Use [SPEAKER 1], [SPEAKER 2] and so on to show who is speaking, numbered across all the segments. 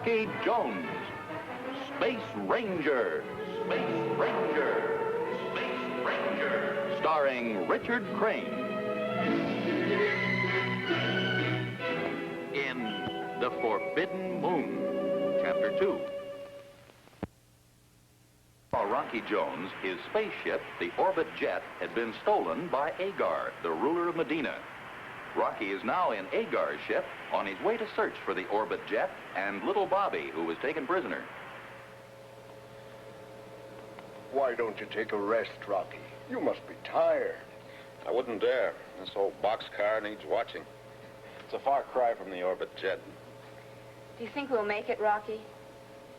[SPEAKER 1] Rocky Jones, Space Ranger, Space Ranger, Space Ranger, starring Richard Crane. In The Forbidden Moon, Chapter 2. Rocky Jones, his spaceship, the Orbit Jet, had been stolen by Agar, the ruler of Medina. Rocky is now in Agar's ship on his way to search for the Orbit Jet and little Bobby, who was taken prisoner.
[SPEAKER 2] Why don't you take a rest, Rocky? You must be tired.
[SPEAKER 3] I wouldn't dare. This old boxcar needs watching. It's a far cry from the Orbit Jet.
[SPEAKER 4] Do you think we'll make it, Rocky?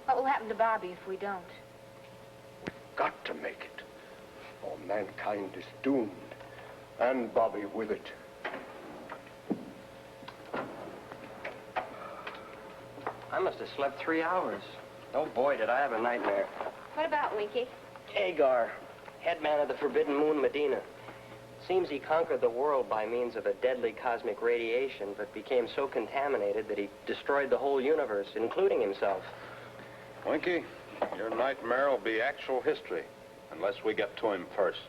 [SPEAKER 4] What will happen to Bobby if we don't?
[SPEAKER 2] Got to make it, or mankind is doomed, and Bobby with it.
[SPEAKER 5] I must have slept 3 hours. Oh, boy, did I have a nightmare.
[SPEAKER 4] What about Winky?
[SPEAKER 5] Agar, headman of the Forbidden Moon, Medina. Seems he conquered the world by means of a deadly cosmic radiation, but became so contaminated that he destroyed the whole universe, including himself.
[SPEAKER 3] Winky, your nightmare will be actual history, unless we get to him first.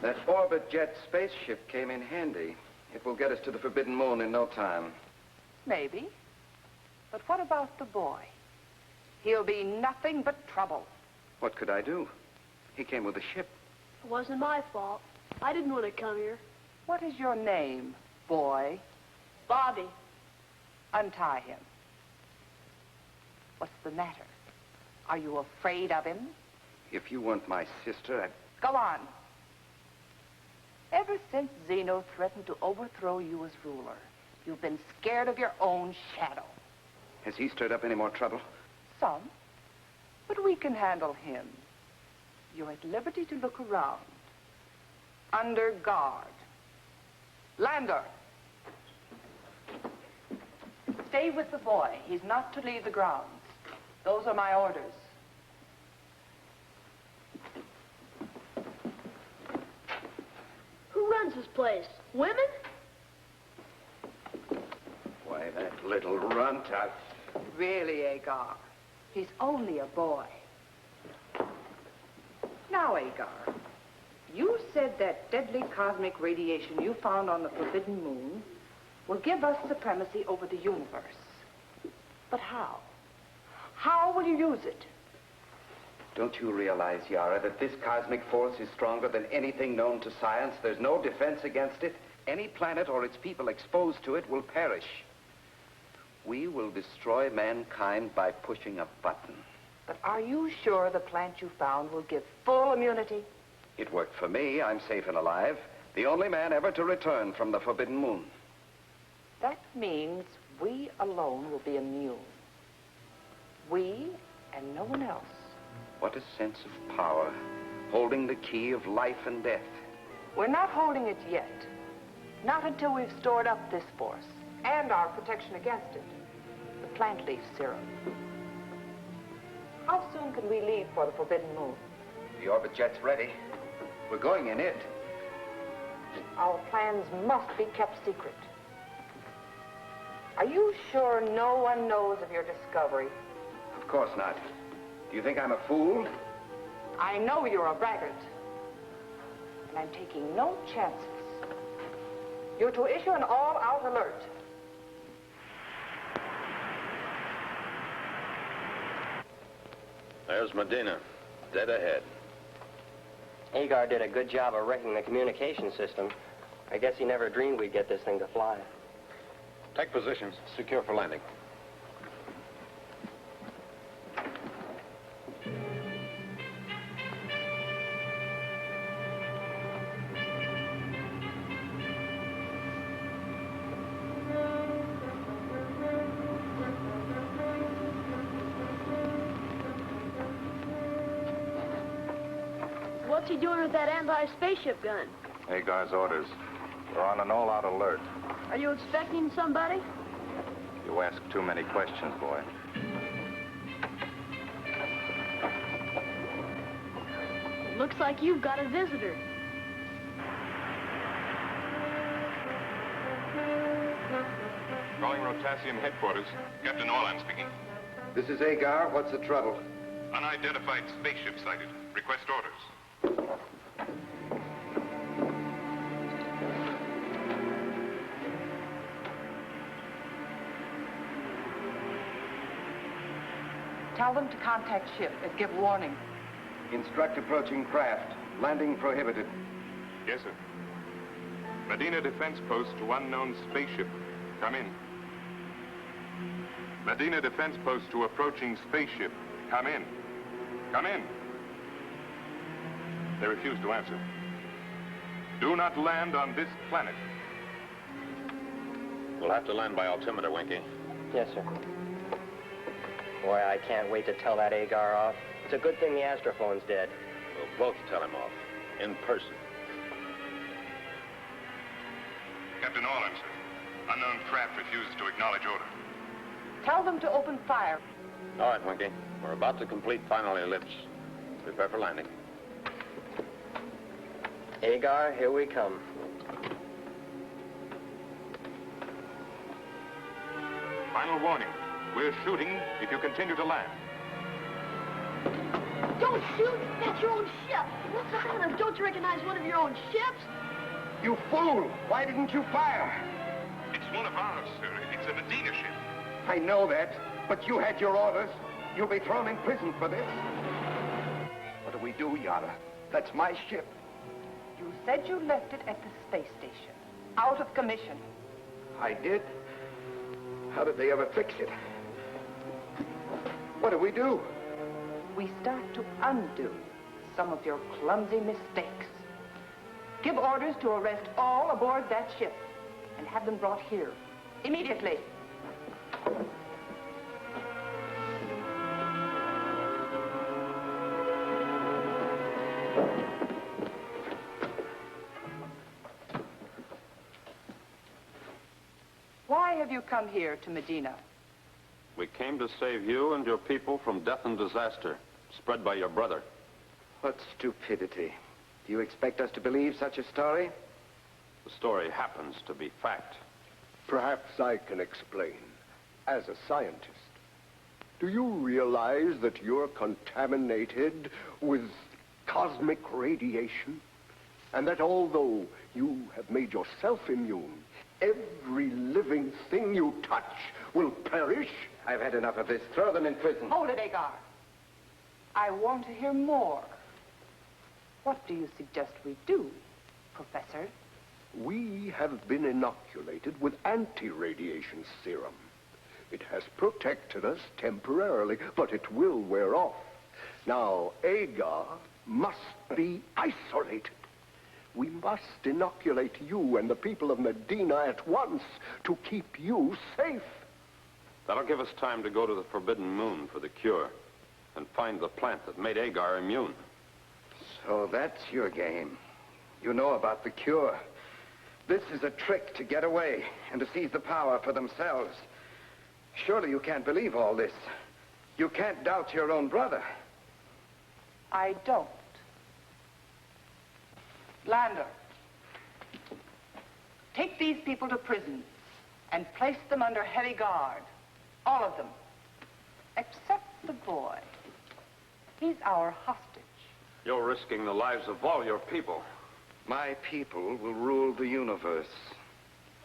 [SPEAKER 6] That Orbit Jet spaceship came in handy. It will get us to the Forbidden Moon in no time.
[SPEAKER 7] Maybe. But what about the boy? He'll be nothing but trouble.
[SPEAKER 6] What could I do? He came with the ship.
[SPEAKER 8] It wasn't my fault. I didn't want to come here.
[SPEAKER 7] What is your name, boy?
[SPEAKER 8] Bobby.
[SPEAKER 7] Untie him. What's the matter? Are you afraid of him?
[SPEAKER 6] If you weren't my sister, I'd...
[SPEAKER 7] Go on. Ever since Zeno threatened to overthrow you as ruler, you've been scared of your own shadow.
[SPEAKER 6] Has he stirred up any more trouble?
[SPEAKER 7] Some, but we can handle him. You're at liberty to look around. Under guard. Lander. Stay with the boy. He's not to leave the grounds. Those are my orders.
[SPEAKER 8] Who runs this place? Women?
[SPEAKER 6] Why, that little runt,
[SPEAKER 7] Really, Agar, he's only a boy. Now, Agar, you said that deadly cosmic radiation you found on the Forbidden Moon will give us supremacy over the universe. But how? How will you use it?
[SPEAKER 6] Don't you realize, Yara, that this cosmic force is stronger than anything known to science? There's no defense against it. Any planet or its people exposed to it will perish. We will destroy mankind by pushing a button.
[SPEAKER 7] But are you sure the plant you found will give full immunity?
[SPEAKER 6] It worked for me. I'm safe and alive. The only man ever to return from the Forbidden Moon.
[SPEAKER 7] That means we alone will be immune. We and no one else.
[SPEAKER 6] What a sense of power, holding the key of life and death.
[SPEAKER 7] We're not holding it yet. Not until we've stored up this force and our protection against it. The plant leaf serum. How soon can we leave for the Forbidden Moon?
[SPEAKER 6] The Orbit Jet's ready. We're going in it.
[SPEAKER 7] Our plans must be kept secret. Are you sure no one knows of your discovery?
[SPEAKER 6] Of course not. Do you think I'm a fool?
[SPEAKER 7] I know you're a braggart. And I'm taking no chances. You're to issue an all-out alert.
[SPEAKER 3] There's Medina, dead ahead.
[SPEAKER 5] Agar did a good job of wrecking the communication system. I guess he never dreamed we'd get this thing to fly.
[SPEAKER 3] Take positions. Secure for landing.
[SPEAKER 8] What's he doing with that anti-spaceship gun?
[SPEAKER 3] Agar's orders. We're on an all-out alert.
[SPEAKER 8] Are you expecting somebody?
[SPEAKER 3] You ask too many questions, boy.
[SPEAKER 8] Looks like you've got a visitor.
[SPEAKER 9] Calling Rotasium headquarters. Captain Orlan speaking.
[SPEAKER 6] This is Agar. What's the trouble?
[SPEAKER 9] Unidentified spaceship sighted. Request orders.
[SPEAKER 7] Tell them to contact ship and give warning.
[SPEAKER 6] Instruct approaching craft. Landing prohibited.
[SPEAKER 9] Yes, sir. Medina defense post to unknown spaceship. Come in. Medina defense post to approaching spaceship. Come in. Come in. They refuse to answer. Do not land on this planet.
[SPEAKER 3] We'll have to land by altimeter, Winky.
[SPEAKER 5] Yes, sir. Boy, I can't wait to tell that Agar off. It's a good thing the astrophone's dead.
[SPEAKER 3] We'll both tell him off. In person.
[SPEAKER 9] Captain Orlan, sir. Unknown craft refuses to acknowledge order.
[SPEAKER 7] Tell them to open fire.
[SPEAKER 3] All right, Winky. We're about to complete final ellipse. Prepare for landing.
[SPEAKER 5] Agar, here we come.
[SPEAKER 9] Final warning. We're shooting if you continue to land.
[SPEAKER 8] Don't shoot! That's your own ship! What's the matter? Don't you recognize one of your own ships?
[SPEAKER 2] You fool! Why didn't you fire?
[SPEAKER 9] It's one of ours, sir. It's a Medina ship.
[SPEAKER 2] I know that, but you had your orders. You'll be thrown in prison for this. What do we do, Yara? That's my ship.
[SPEAKER 7] You said you left it at the space station, out of commission.
[SPEAKER 2] I did? How did they ever fix it? What do we do?
[SPEAKER 7] We start to undo some of your clumsy mistakes. Give orders to arrest all aboard that ship and have them brought here immediately. Why have you come here to Medina?
[SPEAKER 3] We came to save you and your people from death and disaster, spread by your brother.
[SPEAKER 6] What stupidity. Do you expect us to believe such a story?
[SPEAKER 3] The story happens to be fact.
[SPEAKER 2] Perhaps I can explain. As a scientist, do you realize that you're contaminated with cosmic radiation? And that although you have made yourself immune, every living thing you touch will perish?
[SPEAKER 6] I've had enough of this. Throw them in prison.
[SPEAKER 7] Hold it, Agar. I want to hear more. What do you suggest we do, Professor?
[SPEAKER 2] We have been inoculated with anti-radiation serum. It has protected us temporarily, but it will wear off. Now, Agar must be isolated. We must inoculate you and the people of Medina at once to keep you safe.
[SPEAKER 3] That'll give us time to go to the Forbidden Moon for the cure and find the plant that made Agar immune.
[SPEAKER 6] So that's your game. You know about the cure. This is a trick to get away and to seize the power for themselves. Surely you can't believe all this. You can't doubt your own brother.
[SPEAKER 7] I don't. Lander, take these people to prison and place them under heavy guard. All of them. Except the boy. He's our hostage.
[SPEAKER 3] You're risking the lives of all your people.
[SPEAKER 6] My people will rule the universe.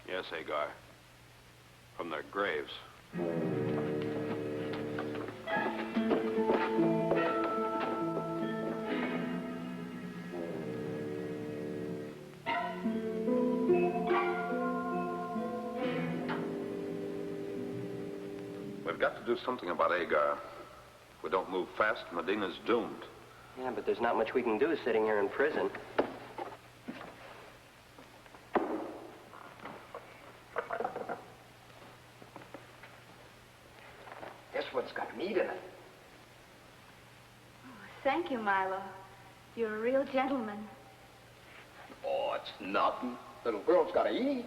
[SPEAKER 3] Yes, Agar. From their graves. We've got to do something about Agar. If we don't move fast, Medina's doomed.
[SPEAKER 5] Yeah, but there's not much we can do sitting here in prison.
[SPEAKER 6] This one's got meat in it.
[SPEAKER 4] Oh, thank you, Milo. You're a real gentleman.
[SPEAKER 2] Oh, it's nothing. Little girl's got to eat.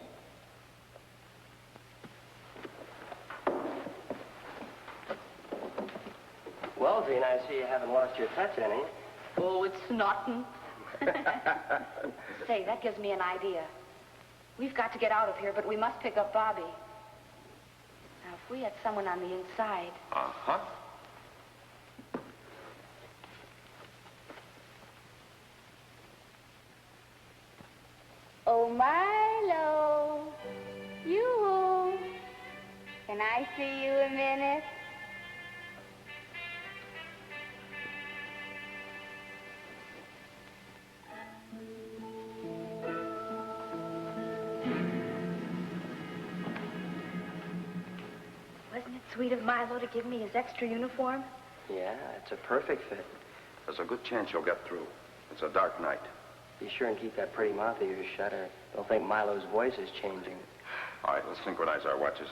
[SPEAKER 5] Well, Vina, I see you haven't lost your touch any.
[SPEAKER 4] Oh, it's snotting. Say, that gives me an idea. We've got to get out of here, but we must pick up Bobby. Now, if we had someone on the inside...
[SPEAKER 3] Uh-huh.
[SPEAKER 4] Oh, Milo, you. Can I see you a minute? Wasn't it sweet of Milo to give me his extra uniform?
[SPEAKER 5] Yeah, it's a perfect fit.
[SPEAKER 3] There's a good chance you'll get through. It's a dark night.
[SPEAKER 5] Be sure and keep that pretty mouth of yours shut, or they'll think Milo's voice is changing.
[SPEAKER 3] All right, let's synchronize our watches.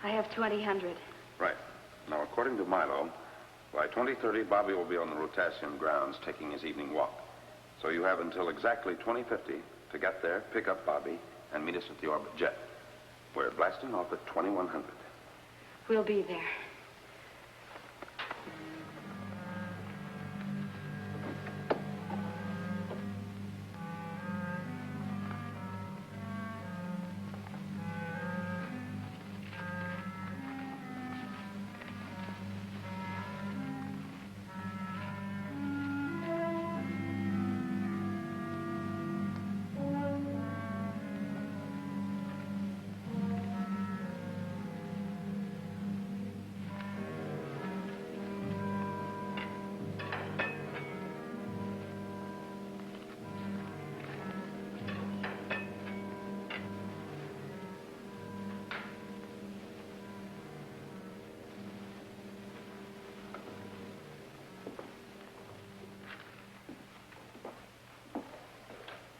[SPEAKER 4] I have 2000.
[SPEAKER 3] Right. Now, according to Milo, by 2030, Bobby will be on the Rotasium grounds taking his evening walk. So you have until exactly 2050 to get there, pick up Bobby, and meet us at the Orbit Jet. We're blasting off at 2100.
[SPEAKER 4] We'll be there.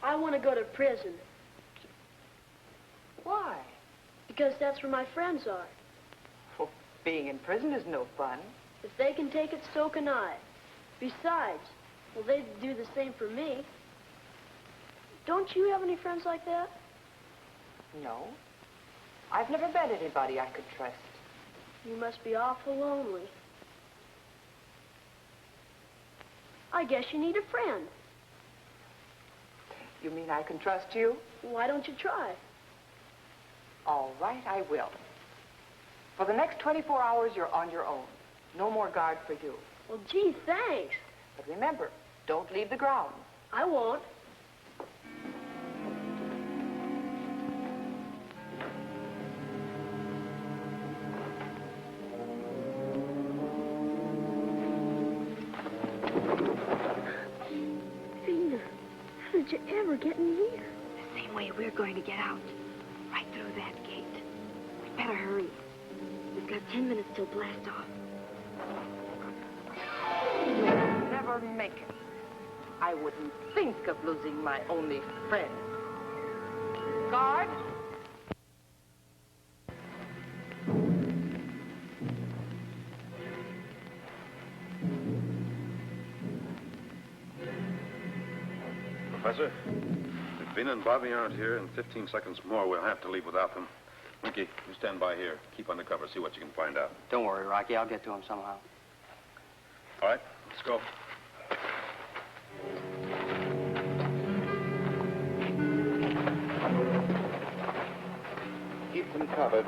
[SPEAKER 8] I want to go to prison.
[SPEAKER 7] Why?
[SPEAKER 8] Because that's where my friends are.
[SPEAKER 7] Well, being in prison is no fun.
[SPEAKER 8] If they can take it, so can I. Besides, well, they'd do the same for me. Don't you have any friends like that?
[SPEAKER 7] No. I've never met anybody I could trust.
[SPEAKER 8] You must be awful lonely. I guess you need a friend.
[SPEAKER 7] You mean I can trust you?
[SPEAKER 8] Why don't you try?
[SPEAKER 7] All right, I will. For the next 24 hours, you're on your own. No more guard for you.
[SPEAKER 8] Well, gee, thanks.
[SPEAKER 7] But remember, don't leave the grounds.
[SPEAKER 8] I won't. How did you ever get in here?
[SPEAKER 4] The same way we're going to get out. Right through that gate. We'd better hurry. We've got 10 minutes till blast off.
[SPEAKER 7] You'll never make it. I wouldn't think of losing my only friend. Guard!
[SPEAKER 3] Professor, if Vina and Bobby aren't here, in 15 seconds more, we'll have to leave without them. Winky, you stand by here. Keep under cover. See what you can find out.
[SPEAKER 5] Don't worry, Rocky. I'll get to him somehow.
[SPEAKER 3] All right, let's go.
[SPEAKER 6] Keep them covered.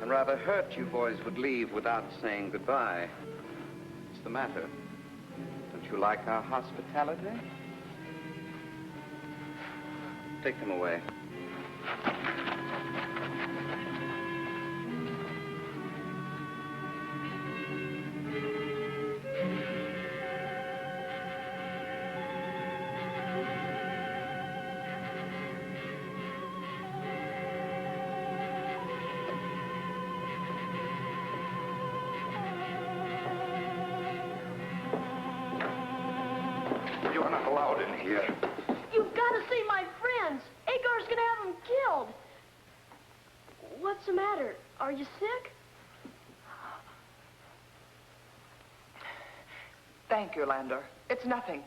[SPEAKER 6] I'm rather hurt you boys would leave without saying goodbye. What's the matter? Don't you like our hospitality? Take them away.
[SPEAKER 2] You're not allowed in here.
[SPEAKER 8] You've got to see my friends. Agar's gonna have them killed. What's the matter? Are you sick?
[SPEAKER 7] Thank you, Lander. It's nothing.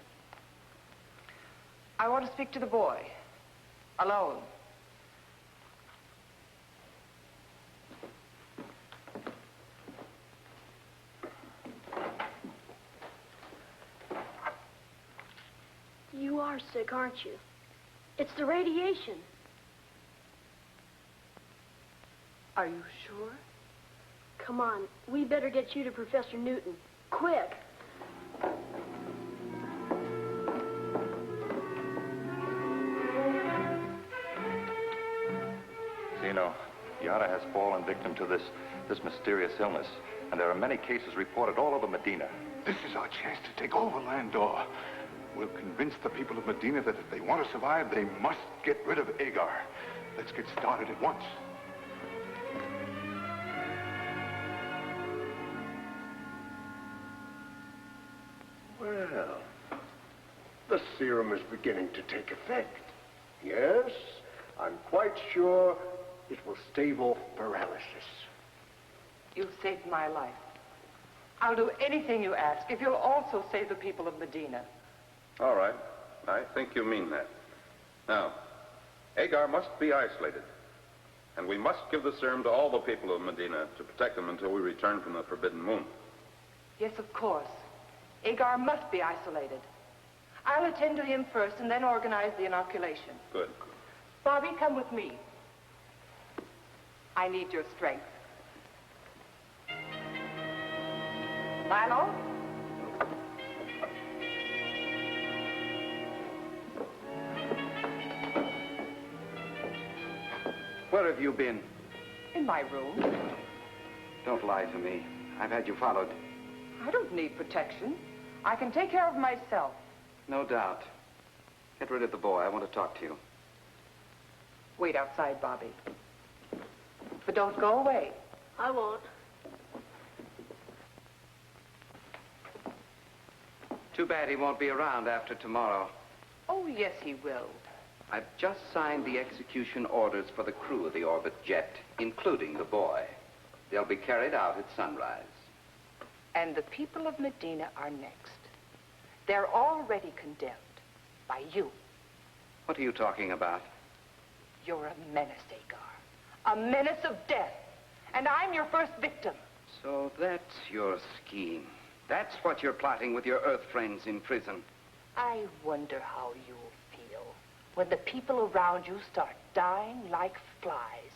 [SPEAKER 7] I want to speak to the boy. Alone.
[SPEAKER 8] You are sick, aren't you? It's the radiation.
[SPEAKER 7] Are you sure?
[SPEAKER 8] Come on, we better get you to Professor Newton. Quick.
[SPEAKER 10] Zeno, Yara has fallen victim to this mysterious illness, and there are many cases reported all over Medina.
[SPEAKER 11] This is our chance to take over Landor. We'll convince the people of Medina that if they want to survive, they must get rid of Agar. Let's get started at once.
[SPEAKER 2] Well, the serum is beginning to take effect. Yes, I'm quite sure it will stave off paralysis.
[SPEAKER 7] You saved my life. I'll do anything you ask if you'll also save the people of Medina.
[SPEAKER 3] All right. I think you mean that. Now, Agar must be isolated. And we must give the serum to all the people of Medina to protect them until we return from the Forbidden Moon.
[SPEAKER 7] Yes, of course. Agar must be isolated. I'll attend to him first and then organize the inoculation.
[SPEAKER 3] Good.
[SPEAKER 7] Bobby, come with me. I need your strength. Milo?
[SPEAKER 6] Where have you been?
[SPEAKER 7] In my room.
[SPEAKER 6] Don't lie to me. I've had you followed.
[SPEAKER 7] I don't need protection. I can take care of myself.
[SPEAKER 6] No doubt. Get rid of the boy. I want to talk to you.
[SPEAKER 7] Wait outside, Bobby. But don't go away.
[SPEAKER 8] I won't.
[SPEAKER 6] Too bad he won't be around after tomorrow.
[SPEAKER 7] Oh, yes, he will.
[SPEAKER 6] I've just signed the execution orders for the crew of the Orbit jet, including the boy. They'll be carried out at sunrise.
[SPEAKER 7] And the people of Medina are next. They're already condemned by you.
[SPEAKER 6] What are you talking about?
[SPEAKER 7] You're a menace, Agar. A menace of death. And I'm your first victim.
[SPEAKER 6] So that's your scheme. That's what you're plotting with your Earth friends in prison.
[SPEAKER 7] I wonder how you'll feel when the people around you start dying like flies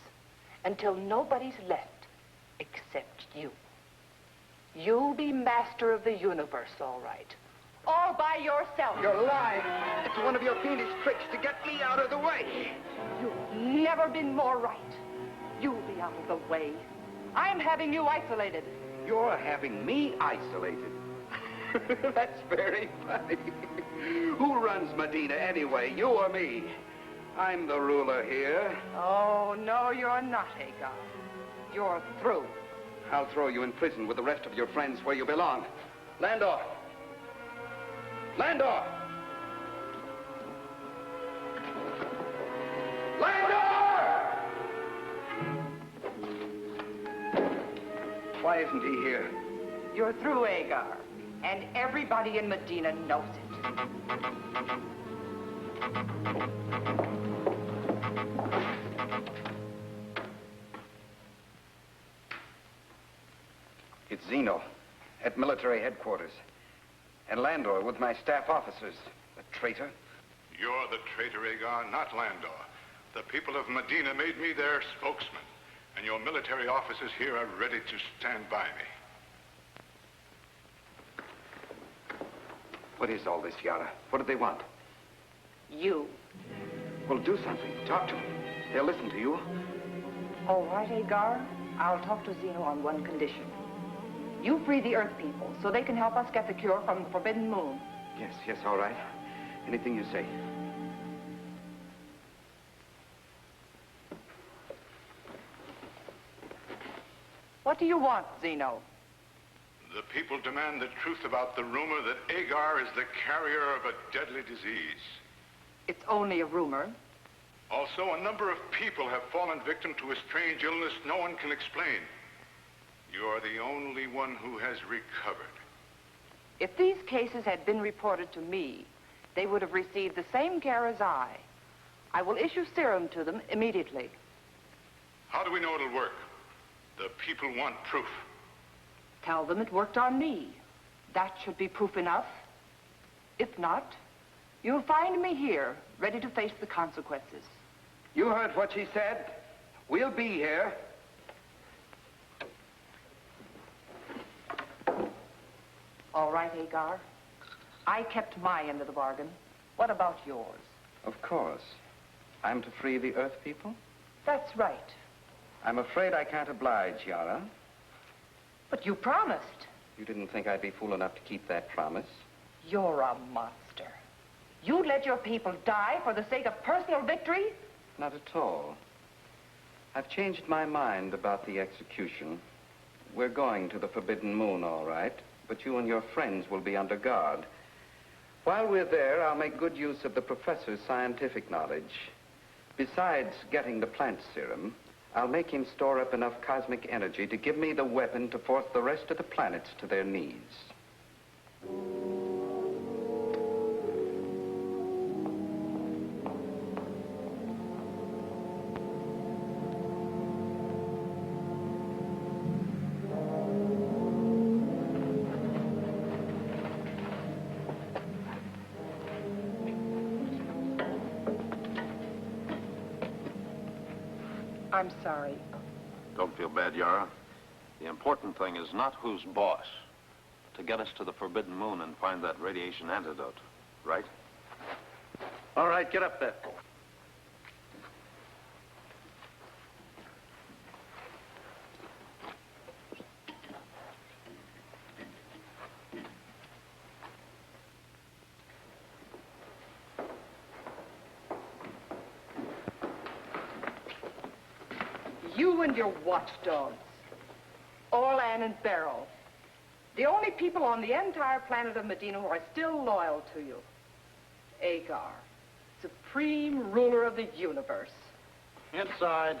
[SPEAKER 7] until nobody's left except you. You'll be master of the universe, all right. All by yourself.
[SPEAKER 6] You're lying. It's one of your fiendish tricks to get me out of the way.
[SPEAKER 7] You've never been more right. You'll be out of the way. I'm having you isolated.
[SPEAKER 6] You're having me isolated. That's very funny. Who runs Medina anyway, you or me? I'm the ruler here.
[SPEAKER 7] Oh, no, you're not, Agar. You're through.
[SPEAKER 6] I'll throw you in prison with the rest of your friends where you belong. Landor! Landor! Landor! Why isn't he here?
[SPEAKER 7] You're through, Agar. And everybody in Medina knows it.
[SPEAKER 6] It's Zeno at military headquarters. And Landor with my staff officers. The traitor.
[SPEAKER 11] You're the traitor, Agar, not Landor. The people of Medina made me their spokesman. And your military officers here are ready to stand by me.
[SPEAKER 6] What is all this, Yara? What do they want?
[SPEAKER 7] You.
[SPEAKER 6] Well, do something. Talk to them. They'll listen to you.
[SPEAKER 7] All right, Agar. I'll talk to Zeno on one condition. You free the Earth people so they can help us get the cure from the Forbidden Moon.
[SPEAKER 6] Yes, all right. Anything you say.
[SPEAKER 7] What do you want, Zeno?
[SPEAKER 11] The people demand the truth about the rumor that Agar is the carrier of a deadly disease.
[SPEAKER 7] It's only a rumor.
[SPEAKER 11] Also, a number of people have fallen victim to a strange illness no one can explain. You're the only one who has recovered.
[SPEAKER 7] If these cases had been reported to me, they would have received the same care as I. I will issue serum to them immediately.
[SPEAKER 11] How do we know it'll work? The people want proof.
[SPEAKER 7] Tell them it worked on me. That should be proof enough. If not, You'll find me here, ready to face the consequences.
[SPEAKER 6] You heard what she said. We'll be here.
[SPEAKER 7] All right, Agar. I kept my end of the bargain. What about yours?
[SPEAKER 6] Of course. I'm to free the Earth people?
[SPEAKER 7] That's right.
[SPEAKER 6] I'm afraid I can't oblige, Yara.
[SPEAKER 7] But you promised.
[SPEAKER 6] You didn't think I'd be fool enough to keep that promise?
[SPEAKER 7] You're a monster. You'd let your people die for the sake of personal victory?
[SPEAKER 6] Not at all. I've changed my mind about the execution. We're going to the Forbidden Moon, all right, but you and your friends will be under guard. While we're there, I'll make good use of the professor's scientific knowledge. Besides getting the plant serum, I'll make him store up enough cosmic energy to give me the weapon to force the rest of the planets to their knees.
[SPEAKER 7] I'm sorry.
[SPEAKER 3] Don't feel bad, Yara. The important thing is not who's boss. To get us to the Forbidden Moon and find that radiation antidote, right? All right, get up there.
[SPEAKER 7] You and your watchdogs. Orlan and Beryl. The only people on the entire planet of Medina who are still loyal to you. Agar, supreme ruler of the universe.
[SPEAKER 3] Inside.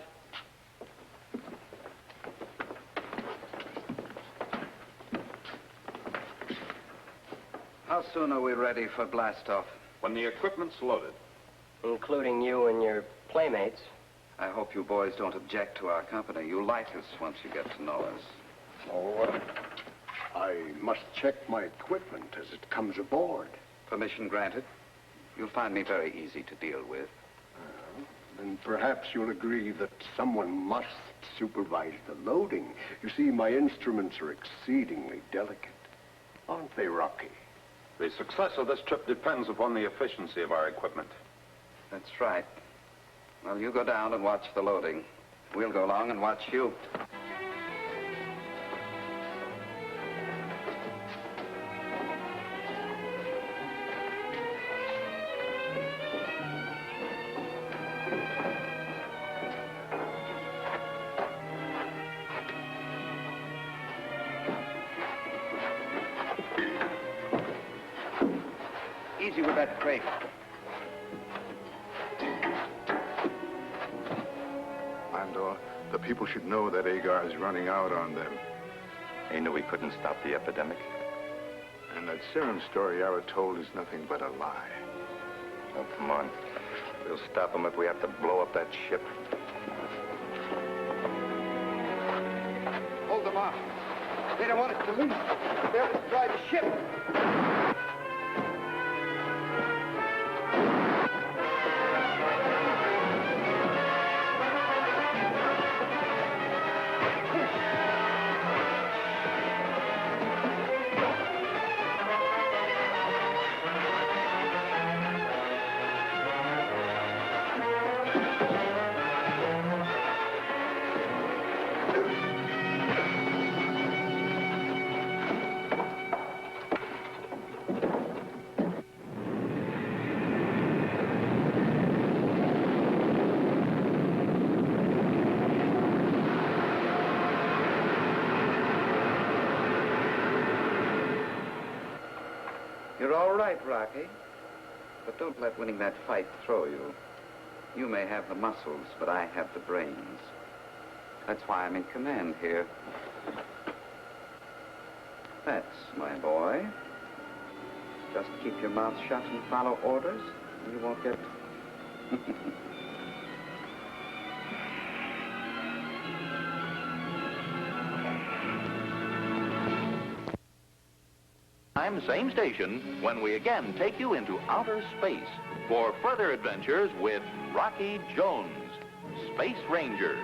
[SPEAKER 6] How soon are we ready for blastoff?
[SPEAKER 3] When the equipment's loaded.
[SPEAKER 5] Including you and your playmates.
[SPEAKER 6] I hope you boys don't object to our company. You'll like us once you get to know us.
[SPEAKER 2] Oh, I must check my equipment as it comes aboard.
[SPEAKER 6] Permission granted. You'll find me very easy to deal with.
[SPEAKER 2] Then perhaps you'll agree that someone must supervise the loading. You see, my instruments are exceedingly delicate. Aren't they, Rocky?
[SPEAKER 3] The success of this trip depends upon the efficiency of our equipment.
[SPEAKER 6] That's right. Well, you go down and watch the loading. We'll go along and watch you. Easy with that crate.
[SPEAKER 11] The people should know that Agar is running out on them.
[SPEAKER 10] He knew he couldn't stop the epidemic.
[SPEAKER 11] And that serum story Yara told is nothing but a lie.
[SPEAKER 10] Oh, come on. We'll stop him if we have to blow up that ship.
[SPEAKER 6] Hold them off. They don't want us to leave. They'll destroy the ship. You're all right, Rocky. But don't let winning that fight throw you. You may have the muscles, but I have the brains. That's why I'm in command here. That's my boy. Just keep your mouth shut and follow orders, and you won't get...
[SPEAKER 1] Time, same station, when we again take you into outer space for further adventures with Rocky Jones, Space Ranger.